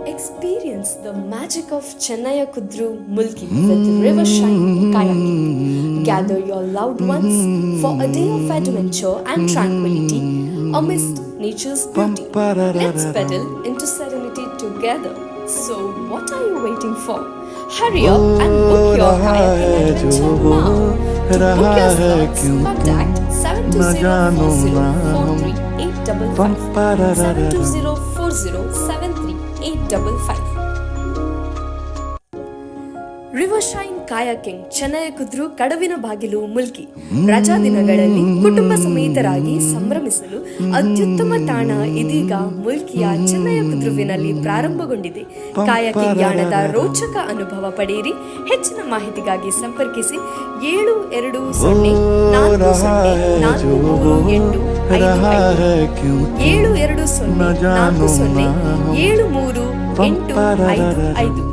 Experience the magic of Chennaya Kudru Mulki with Rivershine Kayaking. Gather your loved ones for a day of adventure and tranquility amidst nature's beauty. Let's pedal into serenity together. So, what are you waiting for? Hurry up and book your kayaking adventure now. To book your slots, contact 72040438555 72040738555. ರಿವರ್ಶೈನ್ kayaking Chennaya ಕುದ್ರು ಕಡವಿನ ಬಾಗಿಲು ಮುಲ್ಕಿ ರಜಾ ದಿನಗಳಲ್ಲಿ ಕುಟುಂಬ ಸಮೇತರಾಗಿ ಸಂಭ್ರಮಿಸಲು ಅತ್ಯುತ್ತಮ ತಾಣ ಇದೀಗ ಮುಲ್ಕಿಯ Chennaya ಕುದ್ರುವಿನಲ್ಲಿ ಪ್ರಾರಂಭಗೊಂಡಿದೆ. Kayaking ಯಾಣದ ರೋಚಕ ಅನುಭವ ಪಡೆಯಿರಿ. ಹೆಚ್ಚಿನ ಮಾಹಿತಿಗಾಗಿ ಸಂಪರ್ಕಿಸಿ 720443855 72040438555.